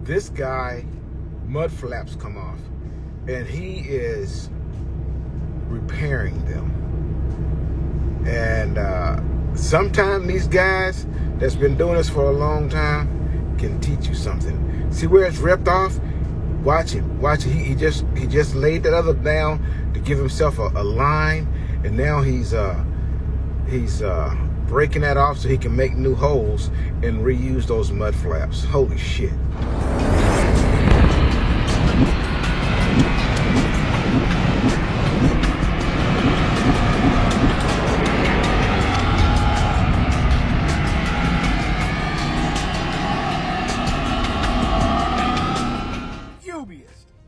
this guy, mud flaps come off, and he is repairing them. And sometimes these guys that's been doing this for a long time can teach you something. See where it's ripped off? Watch him. Watch it. He just laid that other down to give himself a line, and now he's breaking that off so he can make new holes and reuse those mud flaps. Holy shit.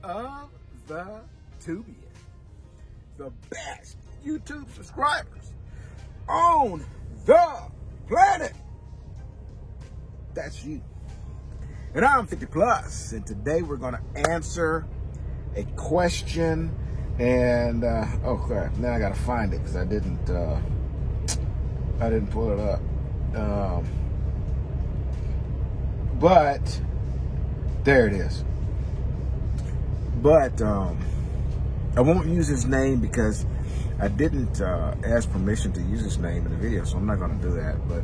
Of the Tubiest, the best YouTube subscribers on the planet. That's you. And I'm 50 plus, and today we're going to answer a question. And oh crap! Now I got to find it because I didn't pull it up. But there it is. But I won't use his name because I didn't ask permission to use his name in the video, so I'm not going to do that. But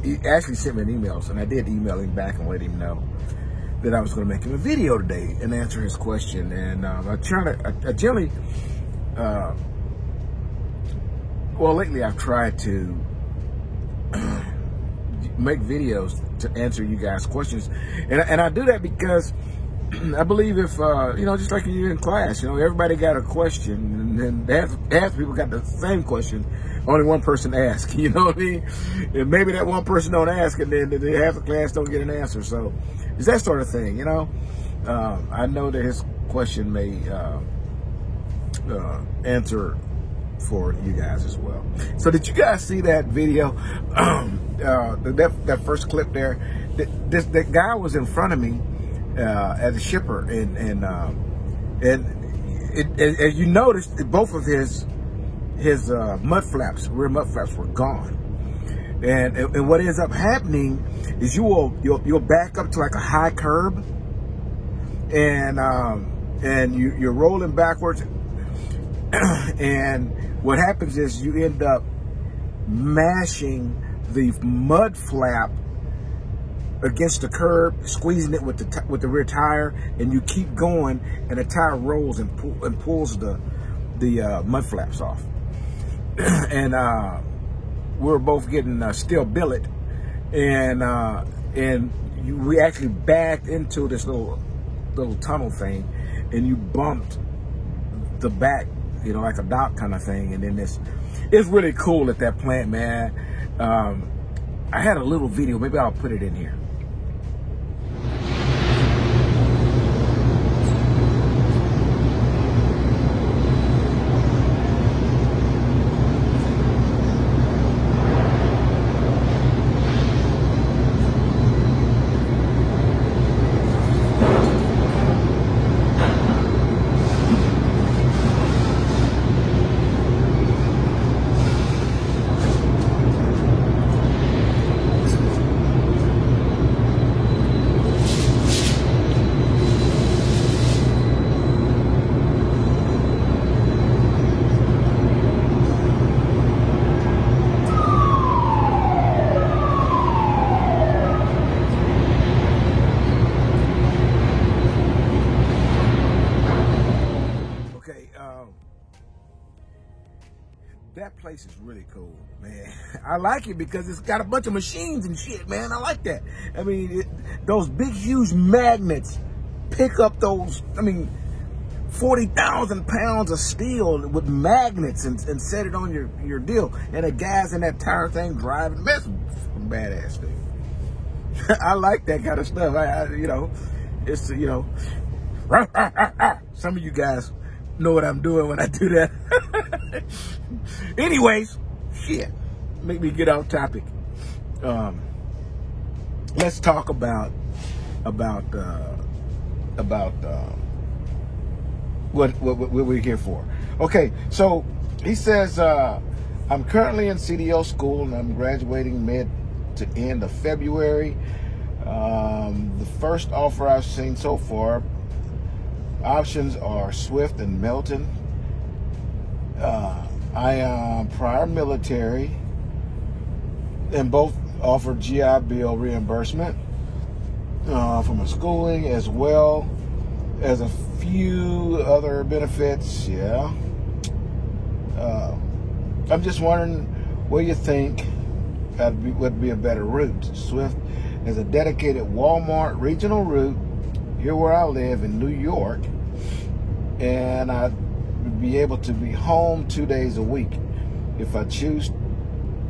he actually sent me an email, and I did email him back and let him know that I was going to make him a video today and answer his question. And I generally, well, lately I've tried to make videos to answer you guys' questions, and I do that because I believe if, just like you're in class, everybody got a question, and then half people got the same question, only one person asked, you know what I mean? And maybe that one person don't ask, and then half the class don't get an answer. So it's that sort of thing, I know that his question may answer for you guys as well. So did you guys see that video? That first clip there? That guy was in front of me as a shipper, and as you noticed, both of his rear mud flaps were gone. And what ends up happening is you'll back up to like a high curb, and you're rolling backwards, and what happens is you end up mashing the mud flap against the curb, squeezing it with the rear tire, and you keep going, and the tire rolls and pulls the mud flaps off. And we were both getting steel billet, and we actually backed into this little tunnel thing, and you bumped the back, like a dock kind of thing. And then it's really cool at that plant, man. I had a little video, maybe I'll put it in here. That place is really cool, man. I like it because it's got a bunch of machines and shit, man. I like that. I mean, those big, huge magnets pick up those, 40,000 pounds of steel with magnets and set it on your deal. And the guys in that tire thing driving, that's some badass thing. I like that kind of stuff. It's, some of you guys know what I'm doing when I do that. Anyways, shit, make me get off topic. Let's talk about what we're here for. Okay, so he says, I'm currently in CDO school and I'm graduating mid to end of February. The first offer I've seen so far, options are Swift and Melton. I am prior military, and both offer GI Bill reimbursement for my schooling, as well as a few other benefits. Yeah. I'm just wondering what you think would be a better route. Swift is a dedicated Walmart regional route here where I live in New York, and I'd be able to be home 2 days a week. If I choose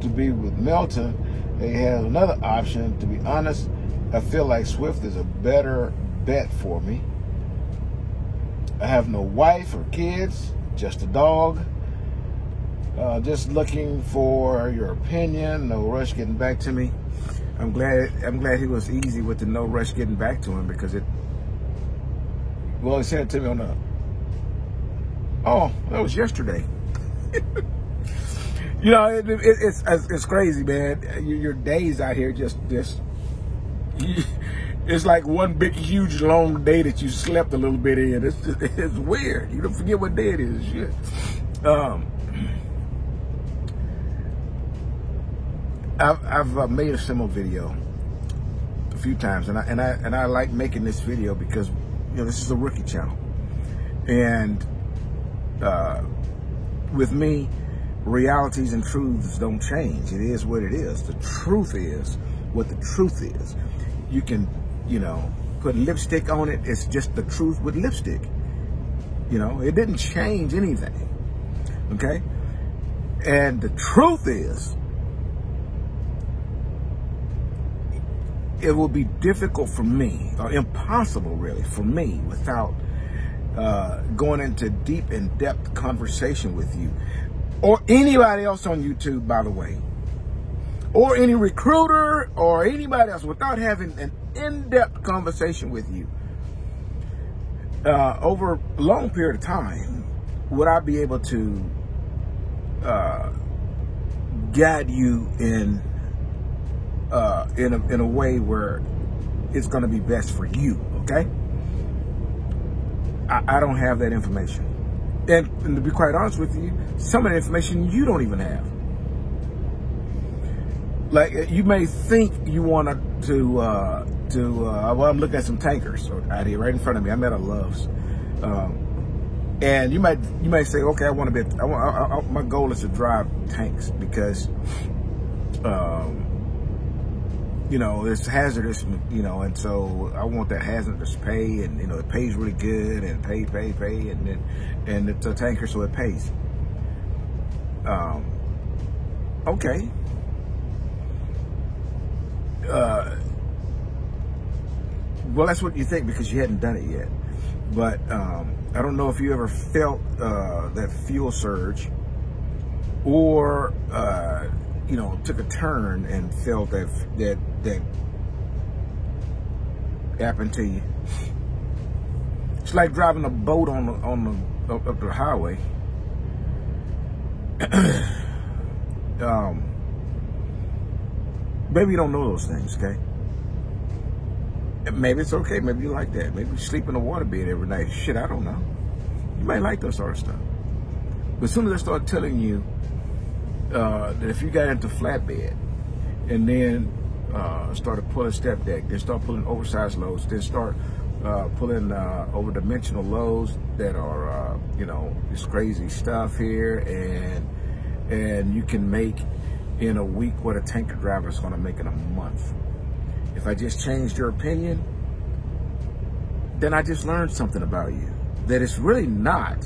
to be with Melton, they have another option. To be honest, I feel like Swift is a better bet for me. I have no wife or kids, just a dog. Just looking for your opinion. No rush getting back to me. I'm glad he was easy with the no rush getting back to him, because he sent it to me on the, that was yesterday. You know, it's crazy, man. Your days out here just it's like one big, huge, long day that you slept a little bit in. It's weird. You don't forget what day it is. Shit. I've made a similar video a few times, and I like making this video because, you know, this is a rookie channel, and with me, realities and truths don't change. It is what it is. The truth is what the truth is. You can, you know, put lipstick on it. It's just the truth with lipstick. You know, it didn't change anything. Okay? And the truth is, it will be difficult for me, or impossible really for me, without going into deep, in-depth conversation with you, or anybody else on YouTube, by the way, or any recruiter or anybody else, without having an in-depth conversation with you over a long period of time. Would I be able to guide you in a way where it's going to be best for you? Okay, I don't have that information, and to be quite honest with you, some of the information you don't even have. Like, you may think you want to well, I'm looking at some tankers out here right in front of me. I'm at a Love's, and you might say, okay, my goal is to drive tanks because you know, it's hazardous, you know, and so I want that hazardous pay, and, you know, it pays really good, and pay, and it's a tanker, so it pays. Okay. Well, that's what you think because you hadn't done it yet. But I don't know if you ever felt that fuel surge, or you know, took a turn and felt that happened to you. It's like driving a boat up the highway. Maybe you don't know those things, okay? Maybe it's okay. Maybe you like that. Maybe you sleep in a waterbed every night. Shit, I don't know. You might like that sort of stuff. But as soon as I start telling you that if you got into flatbed and then started pulling step deck, then start pulling oversized loads, then start pulling over-dimensional loads that are, you know, this crazy stuff here, and you can make in a week what a tanker driver is going to make in a month. If I just changed your opinion, then I just learned something about you. That it's really not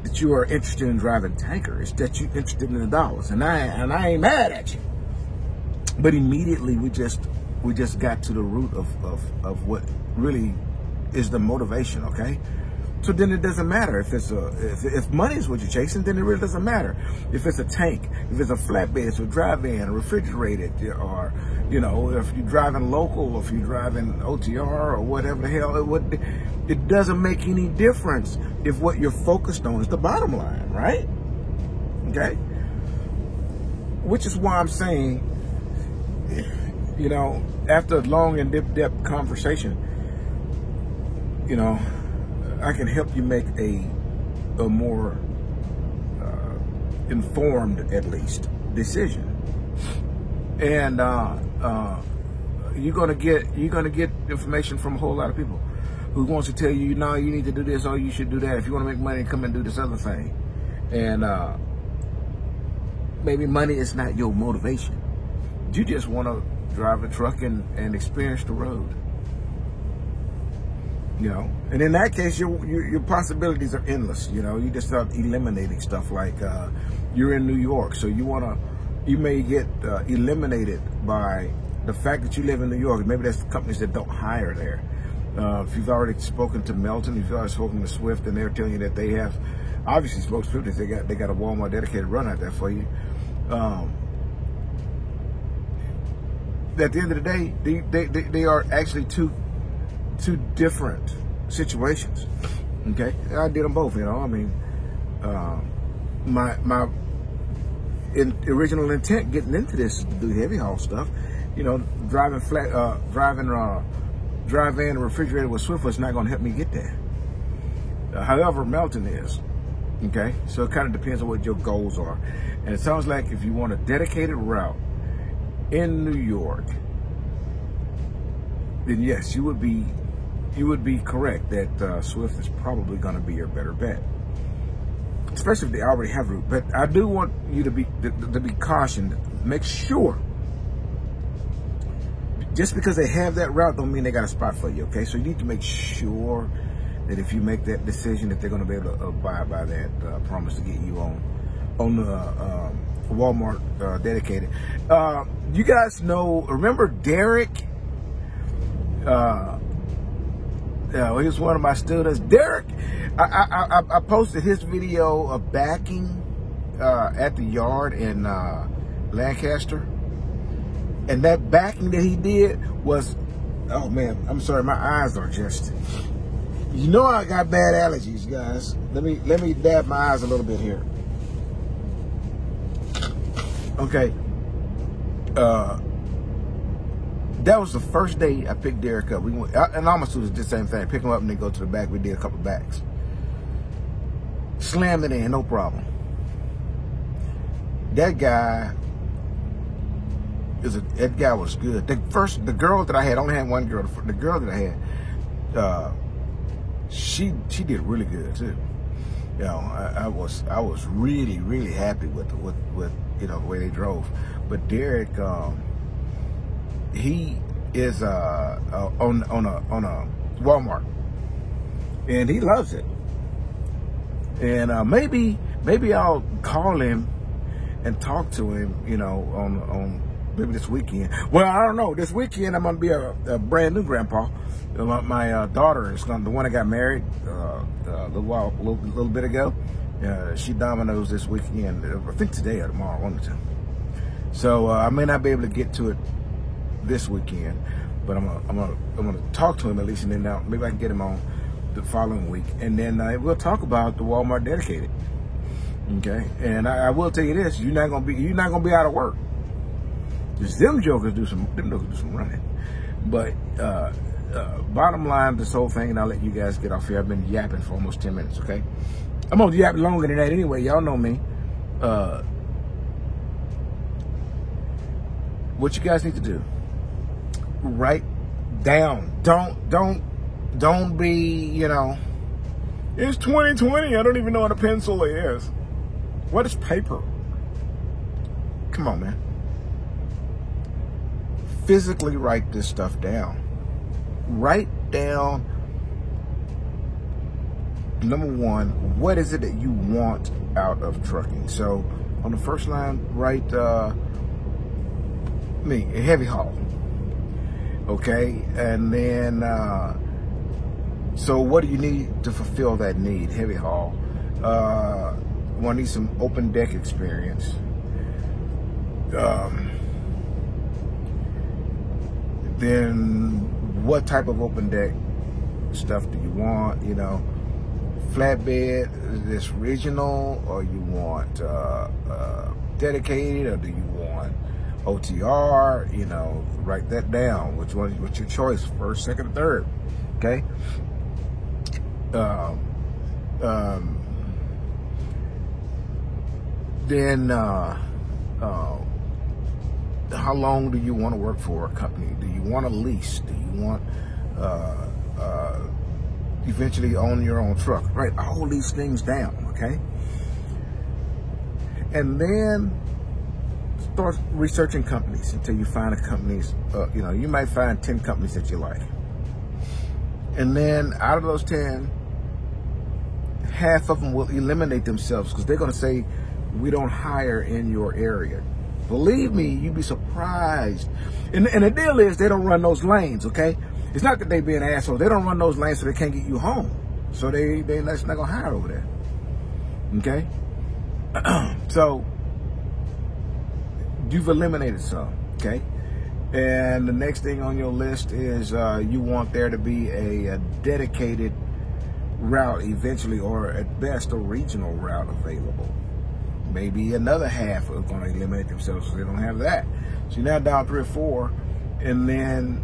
that you are interested in driving tanker. It's that you're interested in the dollars. And I ain't mad at you. But immediately we just got to the root of what really is the motivation, okay? So then it doesn't matter if it's if money is what you're chasing, then it really doesn't matter. If it's a tank, if it's a flatbed, it's a drive-in, a refrigerated, or, you know, if you're driving local, or if you're driving OTR or whatever the hell, it doesn't make any difference if what you're focused on is the bottom line, right? Okay? Which is why I'm saying, you know, after a long and depth conversation, you know, I can help you make a more informed, at least, decision. And you're gonna get information from a whole lot of people who wants to tell you, no, you need to do this or you should do that. If you want to make money, come and do this other thing. And maybe money is not your motivation. You just want to drive a truck and experience the road. You know, and in that case, your possibilities are endless. You know, you just start eliminating stuff like you're in New York, so you may get eliminated by the fact that you live in New York. Maybe that's companies that don't hire there. If you've already spoken to Melton, if you've already spoken to Swift, and they're telling you that they have, obviously spoke to Swift, they got a Walmart dedicated run out there for you. At the end of the day, they are actually two different situations. Okay, I did them both. You know, I mean, my original intent getting into this is to do heavy haul stuff. You know, driving drive-in refrigerator with Swift was not going to help me get there. However, Melton is. Okay, so it kind of depends on what your goals are. And it sounds like if you want a dedicated route in New York, then yes, you would be correct that Swift is probably going to be your better bet, especially if they already have a route. But I do want you to be cautioned. Make sure, just because they have that route don't mean they got a spot for you. Okay, so you need to make sure that if you make that decision, that they're going to be able to abide by that promise to get you on the Walmart dedicated. You guys remember Derek? He was one of my students. Derek, I posted his video of backing at the yard in Lancaster. And that backing that he did was, oh man, I'm sorry, my eyes are just, you know, I got bad allergies, guys. Let me dab my eyes a little bit here. Okay. That was the first day I picked Derek up. We went, and all my students did the same thing. Pick him up and then go to the back. We did a couple backs. Slammed it in, no problem. That guy was good. The girl that I had, only had one girl. The girl that I had, she did really good too. You know, I was really happy with you know, the way they drove. But Derek, he is on a Walmart, and he loves it. And maybe I'll call him and talk to him, you know, on maybe this weekend. Well, I don't know. This weekend I'm gonna be a brand new grandpa. My daughter is the one that got married a little bit ago. She dominoes this weekend. I think today or tomorrow, one or two. So I may not be able to get to it this weekend, but I'm gonna talk to him at least, and then maybe I can get him on the following week, and then we'll talk about the Walmart dedicated. Okay, and I will tell you this: you're not gonna be out of work. Just them jokers do some running, but bottom line, this whole thing, and I'll let you guys get off here. I've been yapping for almost 10 minutes. Okay, I'm gonna yap longer than that anyway. Y'all know me. What you guys need to do: write down. Don't be, you know, it's 2020. I don't even know what a pencil is. What is paper? Come on, man. Physically write this stuff down. Write down, number one, what is it that you want out of trucking? So on the first line, write a heavy haul. Okay, and then so what do you need to fulfill that need? Heavy haul. Want to need some open deck experience. Then what type of open deck stuff do you want? You know, flatbed, is this regional, or you want dedicated, or do you want OTR, you know, write that down. Which one? What's your choice? First, second, or third? Okay. Then how long do you want to work for a company? Do you want a lease? Do you want eventually own your own truck? Write all these things down, okay? And then start researching companies until you find a companies. You know, you might find 10 companies that you like. And then out of those 10, half of them will eliminate themselves because they're going to say, we don't hire in your area. Believe me, you'd be surprised. And the deal is they don't run those lanes, okay? It's not that they being assholes. They don't run those lanes so they can't get you home. So they're not going to hire over there, okay? So you've eliminated some, okay? And the next thing on your list is you want there to be a dedicated route eventually, or at best a regional route available. Maybe another half are going to eliminate themselves so they don't have that. So you're now down 3 or 4. And then,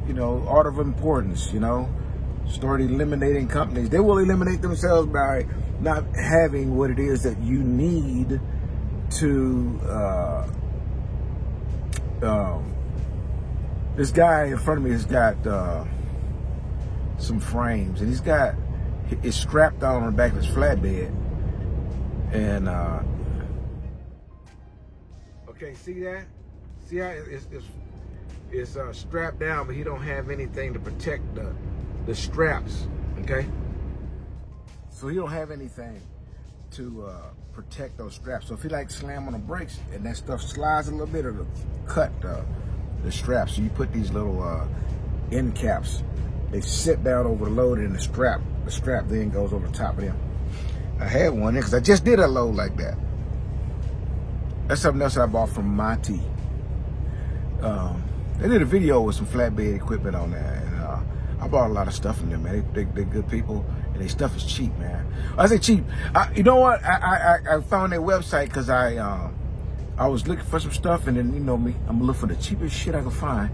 you know, order of importance, you know, start eliminating companies. They will eliminate themselves by not having what it is that you need to, this guy in front of me has got some frames, and he's got it strapped on the back of his flatbed. And okay, see that? See how it's strapped down, but he don't have anything to protect the straps. Okay, so he don't have anything to protect those straps. So if he like slam on the brakes and that stuff slides a little bit, it'll cut the straps. So you put these little end caps. They sit down over the load, and the strap then goes over the top of them. I had one because I just did a load like that. That's something else I bought from MIT. They did a video with some flatbed equipment on there, and I bought a lot of stuff from them, man. They're good people, and their stuff is cheap, man. I say cheap. You know what? I found their website because I was looking for some stuff, and then you know me, I'm looking for the cheapest shit I could find.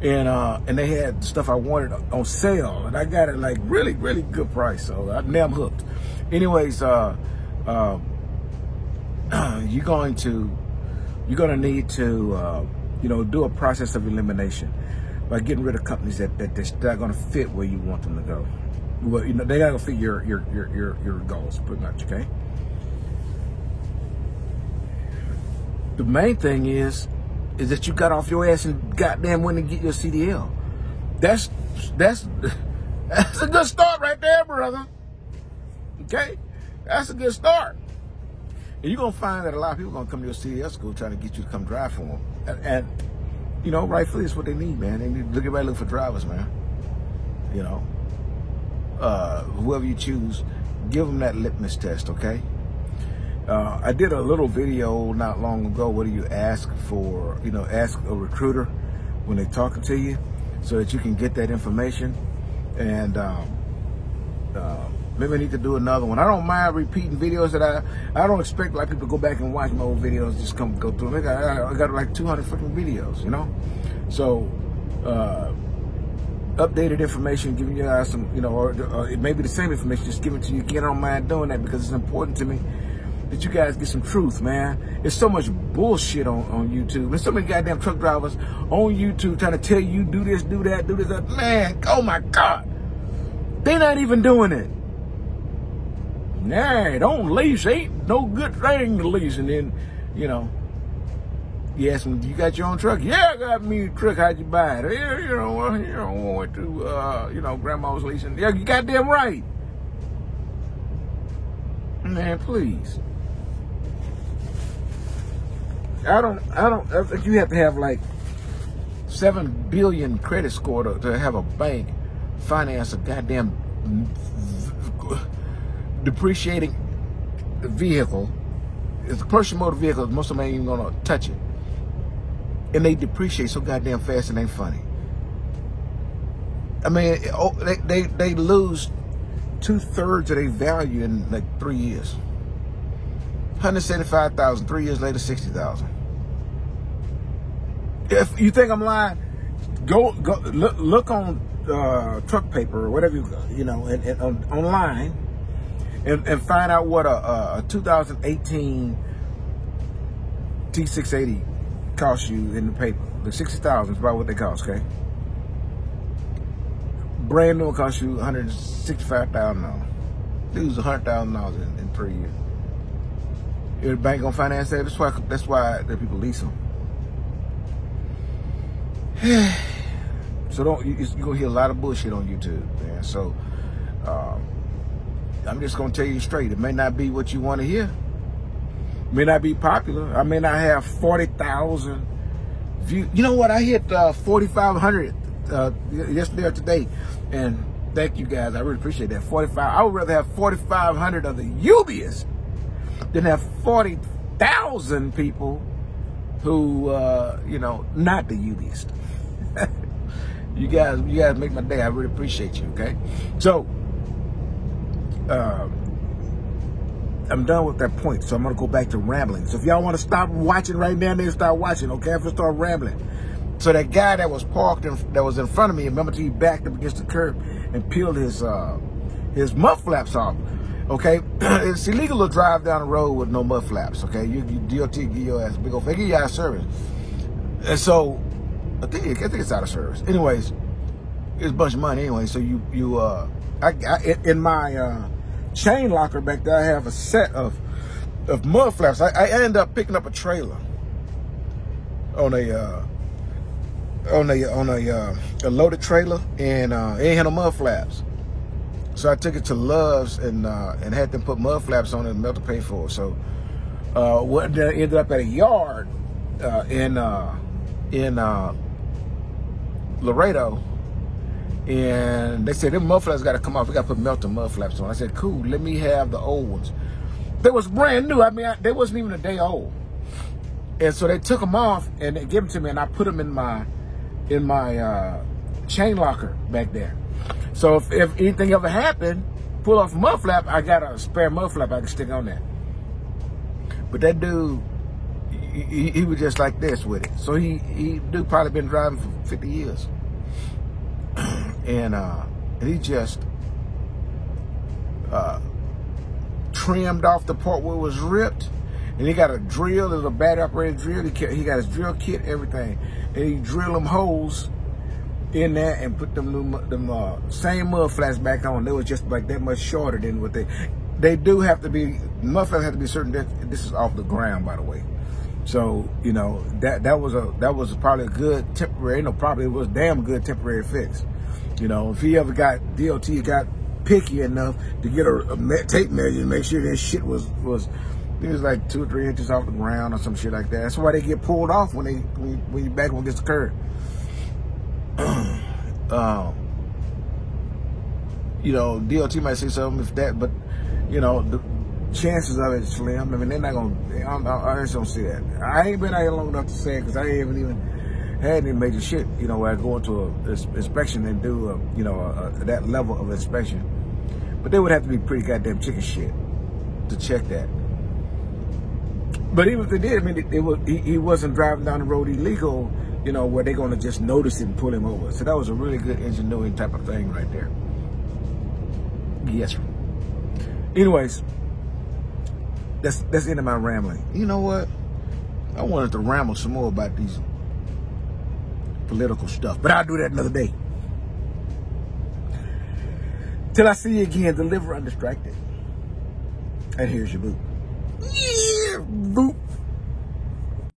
And they had stuff I wanted on sale, and I got it like really, really good price. So now I'm hooked. Anyways, you're gonna need to you know, do a process of elimination by getting rid of companies that's not gonna fit where you want them to go. Well, you know, they gotta fit your goals pretty much, okay? The main thing is that you got off your ass and goddamn went and get your CDL. That's a good start right there, brother. Okay? That's a good start. And you're going to find that a lot of people are going to come to your CDL school trying to get you to come drive for them. And you know, rightfully, it's what they need, man. They need everybody looking for drivers, man. You know, whoever you choose, give them that litmus test, okay? I did a little video not long ago. What do you ask for? You know, ask a recruiter when they're talking to you so that you can get that information. And maybe I need to do another one. I don't mind repeating videos that I don't expect like people to go back and watch my old videos, just go through them. I got like 200 freaking videos, you know? So, updated information, giving you guys some, you know, or it may be the same information, just give it to you again. I don't mind doing that because it's important to me that you guys get some truth, man. There's so much bullshit on YouTube. There's so many goddamn truck drivers on YouTube trying to tell you do this, do that, do this, that. Man, oh my God. They're not even doing it. Nah, don't lease. Ain't no good thing to lease. And then, you know, you ask them, you got your own truck? Yeah, I got me a truck. How'd you buy it? Yeah, you know, went to, you know, grandma's leasing. Yeah, you goddamn right. Man, please. I think you have to have like 7 billion credit score to have a bank finance a goddamn depreciating vehicle. It's a commercial motor vehicle. Most of them ain't even gonna touch it, and they depreciate so goddamn fast, and ain't funny. I mean, they lose 2/3 of their value in like 3 years. 175,000. 3 years later, 60,000. If you think I'm lying, go look on truck paper or whatever and online, and find out what a 2018 T680 costs you in the paper. The 60,000 is about what they cost. Okay, brand new will cost you $165,000. Lose $100,000 in 3 years. Your bank gonna finance that. That's why the people lease them. So you're gonna hear a lot of bullshit on YouTube, man. So I'm just gonna tell you straight. It may not be what you want to hear. It may not be popular. I may not have 40,000 views. You know what? I hit 4,500 yesterday or today, and thank you guys. I really appreciate that. 45. I would rather have 4,500 of the Ubiest than have 40,000 people who, not the Ubiest. You guys make my day. I really appreciate you. Okay, so I'm done with that point. So I'm gonna go back to rambling. So if y'all want to stop watching right now, then start watching. Okay, if I start rambling. So that guy that was parked that was in front of me, remember, he backed up against the curb and peeled his mud flaps off. Okay, it's illegal to drive down the road with no mud flaps. Okay, you DOT give your ass a big old, they give you out of service, and so I think it's out of service. Anyways, it's a bunch of money anyway. So in my chain locker back there, I have a set of mud flaps. I ended up picking up a trailer on a loaded trailer, and it ain't had no mud flaps. So I took it to Love's and had them put mud flaps on it and melt the paint for it. So what ended up at a yard in Laredo, and they said them mud flaps got to come off. We got to put melted mud flaps on. I said, cool. Let me have the old ones. They was brand new. I mean, they wasn't even a day old. And so they took them off and they gave them to me, and I put them in my chain locker back there. So if anything ever happened, pull off a mud flap, I got a spare mud flap I can stick on there. But that dude, he was just like this with it. So he probably been driving for 50 years. And he just trimmed off the part where it was ripped. And he got a drill, a battery operated drill. He got his drill kit, everything. And he drilled them holes in there and put them same mud flaps back on. They was just like that much shorter than what they do have to be. Mud flaps have to be certain. This is off the ground, by the way. So that was probably a good temporary. Probably it was a damn good temporary fix. If he ever got DOT got picky enough to get a tape measure and make sure that shit was it was like 2 or 3 inches off the ground or some shit like that. That's why they get pulled off when you back when it gets the curb. DOT might say something if that, but the chances of it slim. I mean, they're not gonna. I just don't see that. I ain't been out here long enough to say it because I haven't even had any major shit. Where I go into an inspection and do that level of inspection. But they would have to be pretty goddamn chicken shit to check that. But even if they did, I mean, he wasn't driving down the road illegal, where they're going to just notice it and pull him over. So that was a really good ingenuity type of thing right there. Yes, sir. Anyways, that's the end of my rambling. You know what? I wanted to ramble some more about these political stuff, but I'll do that another day. Till I see you again, deliver undistracted. And here's your boo. Yeah, boo.